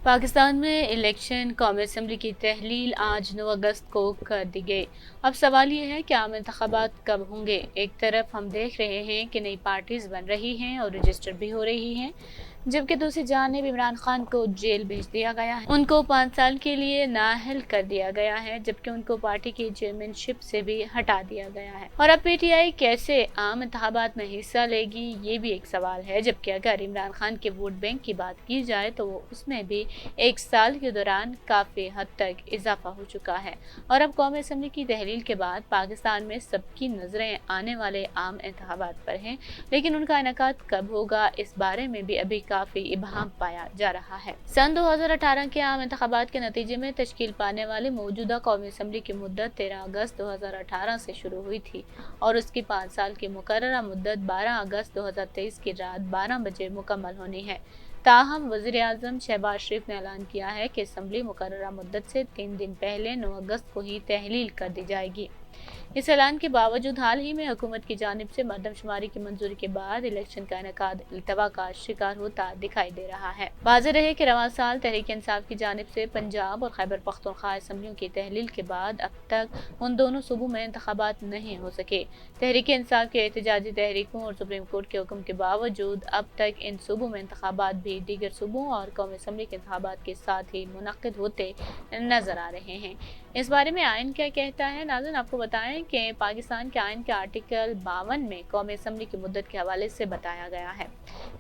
पाकिस्तान में इलेक्शन कौमी असम्बली की तहलील आज 9 अगस्त को कर दी गई। अब सवाल ये है कि आम इंतखाबात कब होंगे। एक तरफ हम देख रहे हैं कि नई पार्टीज बन रही हैं और रजिस्टर भी हो रही हैं, जबकि दूसरी जानिब इमरान खान को जेल भेज दिया गया है। उनको 5 साल के लिए नाअहल कर दिया गया है, जबकि उनको पार्टी की चेयरमैनशिप से भी हटा दिया गया है। और अब पीटीआई कैसे आम इंतखाबात में हिस्सा लेगी, ये भी एक सवाल है। जबकि अगर इमरान खान के वोट बैंक की बात की जाए तो वो उसमें भी 1 साल के दौरान काफी हद तक इजाफा हो चुका है। और अब कौमी असम्बली की तहलील के बाद पाकिस्तान में सबकी नजरें आने वाले आम इंतखाबात पर हैं, लेकिन उनका इनेकाद कब होगा इस बारे में भी अभी काफी इबहम पाया जा रहा है। सन 2018 के आम इंतखाबात के नतीजे में तश्कील पाने वाली मौजूदा कौमी असम्बली की मुद्दत 13 अगस्त 2018 से शुरू हुई थी और उसकी 5 साल की मुकर्ररा मुद्दत 12 अगस्त 2023 की रात 12 बजे मुकम्मल होनी है। ताहम वज़ीर आज़म शहबाज शरीफ ने ऐलान किया है कि असम्बली मुकर्ररा मुद्दत से 3 दिन पहले 9 अगस्त को ही तहलील कर दी जाएगी। इस ऐलान के बावजूद हाल ही में हुकूमत की जानिब से मरदमशुमारी की मंजूरी के बाद इलेक्शन का इनेकाद इल्तवा का शिकार होता दिखाई दे रहा है। वाज़ेह रहे कि रवां साल तहरीक इंसाफ की जानिब से पंजाब और खैबर पख्तूनख्वा असम्बलियों की तहलील के बाद अब तक उन दोनों सूबों में इंतखाबात नहीं हो सके। तहरीक इंसाफ के एहतजाजी तहरीकों और सुप्रीम कोर्ट के हुक्म के बावजूद अब तक इन सूबों में इंतखाबात भी दीगर सूबों और कौमी असम्बली के इंतखाबात के साथ ही मुनक्किद होते नजर आ रहे हैं। इस बारे में आइन क्या कहता है, नाज़रीन आपको बताएं कि पाकिस्तान के आइन के आर्टिकल 52 में कौमी असम्बली की मुद्दत के हवाले से बताया गया है।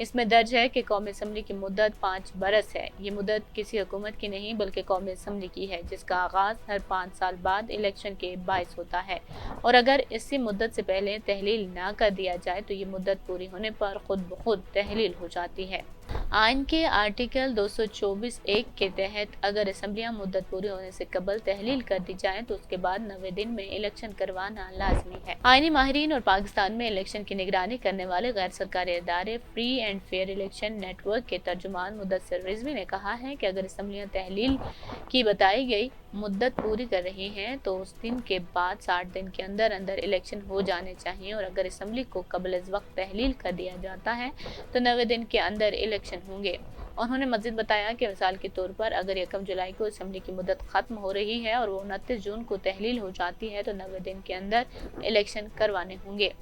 इसमें दर्ज है कि कौमी असम्बली की मुद्दत 5 बरस है। ये मुद्दत किसी हुकूमत की नहीं बल्कि कौमी असम्बली की है, जिसका आगाज हर 5 साल बाद इलेक्शन के बाइस होता है। और अगर इसी मुद्दत से पहले तहलील ना कर दिया जाए तो ये मुद्दत पूरी होने पर खुद ब खुद तहलील हो जाती है। आइन के आर्टिकल 224(1) के तहत अगर असम्बलियां मुद्दत पूरी होने से कबल तहलील कर दी जाए तो उसके बाद 90 दिन में इलेक्शन करवाना लाजमी है। आइनी माहिरीन और पाकिस्तान में इलेक्शन की निगरानी करने वाले गैर सरकारी इदारे free and fair election network के तर्जुमान मुदस्सिर रिजवी ने कहा है कि अगर असम्बलियां तहलील की बताई गई मुद्दत पूरी कर रही हैं तो उस दिन के बाद 60 दिन के अंदर अंदर इलेक्शन हो जाने चाहिए और अगर असम्बली को कबल इस वक्त तहलील कर दिया जाता है तो 90 दिन के अंदर इलेक्शन होंगे। उन्होंने मज़ीद बताया कि मिसाल के तौर पर अगर 1 जुलाई को असम्बली की मुद्दत ख़त्म हो रही है और वो 29 जून को तहलील हो जाती है तो 90 दिन के अंदर इलेक्शन करवाने होंगे।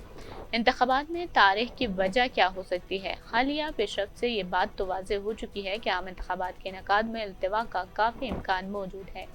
इंतखाबात में तारीख की वजह क्या हो सकती है? हालिया पेशरफ्त से ये बात तो वाज़ेह हो चुकी है कि आम इंतखाबात के इनेकाद में इल्तवा का काफ़ी इम्कान मौजूद है।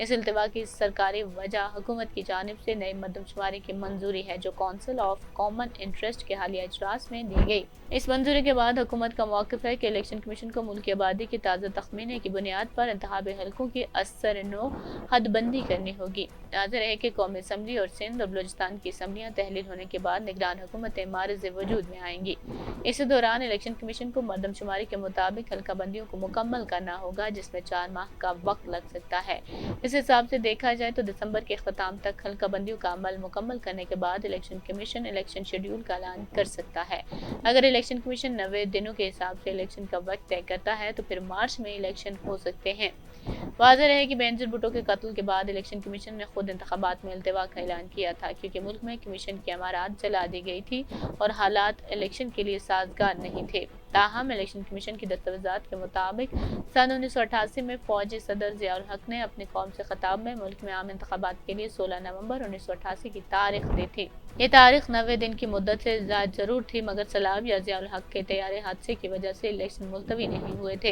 इस इल्तवा की सरकारी वजह हुकूमत की जानिब से नई मरदमशुमारी की मंजूरी है, जो काउंसिल ऑफ कॉमन इंटरेस्ट के हालिया इजलास में दी गई। इस मंजूरी के बाद हुकूमत का मौक़िफ़ है कि इलेक्शन कमीशन को मुल्की आबादी की ताज़ा तखमीने की बुनियाद पर इंतखाबी हलकों की असर-नो हदबंदी करनी होगी। नाज़िर है कि कौमी असम्बली और सिंध और बलूचिस्तान की असम्बलियाँ तहलील होने के बाद निगरान हुकूमतें मारिज़ वजूद में आएंगी। इस दौरान इलेक्शन कमीशन को मरदमशुमारी के मुताबिक हल्का बंदियों को मुकम्मल करना होगा, जिसमें 4 माह का वक्त लग सकता है। इस हिसाब से देखा जाए तो दिसंबर के अख्ताम तक हल्का बंदियों का अमल मुकम्मल करने के बाद इलेक्शन कमीशन इलेक्शन शेड्यूल का ऐलान कर सकता है। अगर इलेक्शन कमीशन 90 दिनों के हिसाब से इलेक्शन का वक्त तय करता है तो फिर मार्च में इलेक्शन हो सकते हैं। वाज़ेह रहे कि बेनज़ीर भुट्टो के कत्ल के बाद इलेक्शन कमीशन ने खुद इंतखाबात में इल्तवा का ऐलान किया था, क्योंकि मुल्क में कमीशन की अमारात जला दी गई थी और हालात इलेक्शन के लिए साजगार नहीं थे। ताहम इलेक्शन कमीशन की दस्तावेज़ात के मुताबिक सन 1988 में फौजी सदर ज़ियाउल हक ने अपनी कौम से खिताब में मुल्क में आम इंतखाबात के लिए 16 नवंबर 1988 की तारीख दी थी। ये तारीख 90 दिन की मुद्दत से ज़्यादा जरूर थी, मगर सलाब या ज़ियाउल हक के तैयारी हादसे की वजह से इलेक्शन मुलतवी नहीं हुए थे।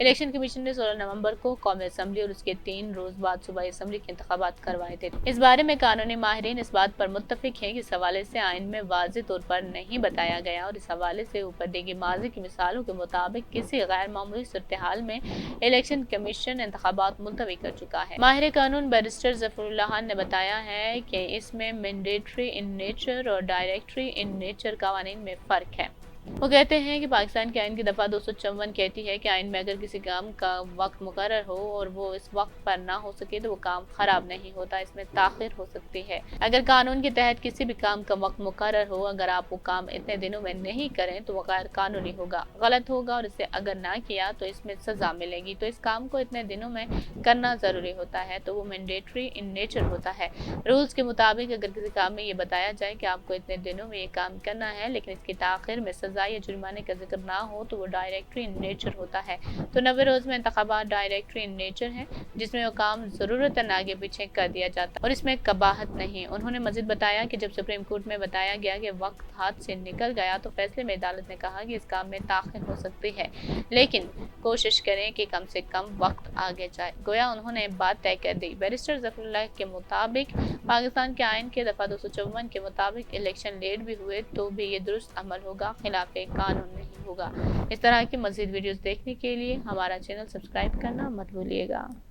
इलेक्शन कमीशन ने 16 नवंबर को कौमी असम्बली और उसके 3 रोज बाद सूबाई असम्बली के इंतखाबात करवाए थे। इस बारे में कानूनी माहिरीन इस बात पर मुत्तफिक हैं कि इस हवाले से आइन में वाज़ेह तौर पर नहीं बताया गया और इस हवाले से ऊपर दी गई माजी की मिसालों के मुताबिक किसी गैर मामूली सूरत-ए-हाल में इलेक्शन कमीशन इंतखाबात मुलतवी कर चुका है। माहिर कानून बैरिस्टर ज़फ़रुल्लाह खान ने बताया है कि इसमें मैंडेटरी इन नेचर और डायरेक्टरी इन नेचर कवानीन में फ़र्क है। वो कहते हैं कि पाकिस्तान के आइन की दफ़ा 254 कहती है कि आइन में अगर किसी काम का वक्त मुकर्रर हो और वो इस वक्त पर ना हो सके तो वो काम खराब नहीं होता, इसमें ताख़िर हो सकती है। अगर कानून के तहत किसी भी काम का वक्त मुकर्रर हो, अगर आप वो काम इतने दिनों में नहीं करें तो वो गैर कानूनी होगा, गलत होगा और इसे अगर ना किया तो इसमें सज़ा मिलेगी। तो इस काम को इतने दिनों में करना ज़रूरी होता है, तो वो मैंडेटरी इन नेचर होता है। रूल्स के मुताबिक अगर किसी काम में ये बताया जाए कि आपको इतने दिनों में ये काम करना है लेकिन इसकी ताख़िर में سزا یا جرمانے کا ذکر نہ ہو تو وہ ڈائریکٹری ان نیچر ہوتا ہے۔ تو 90 روز میں انتخابات ڈائریکٹری ان نیچر ہے، جس میں وہ کام ضرورتاً آگے پیچھے کر دیا جاتا ہے اور اس میں قباحت نہیں۔ انہوں نے مزید بتایا کہ جب سپریم کورٹ میں بتایا گیا کہ وقت ہاتھ سے نکل گیا تو فیصلے میں عدالت نے کہا کہ اس کام میں تاخیر ہو سکتی ہے، لیکن کوشش کریں کہ کم سے کم وقت آگے جائے۔ گویا انہوں نے بات طے کر دی۔ بیرسٹر ظفر اللہ کے مطابق پاکستان کے آئین کے دفعہ 254 کے مطابق الیکشن لیٹ بھی ہوئے تو بھی یہ درست عمل ہوگا، خلاف قانون نہیں ہوگا۔ اس طرح کی مزید ویڈیوز دیکھنے کے لیے ہمارا چینل سبسکرائب کرنا مت بھولیے گا۔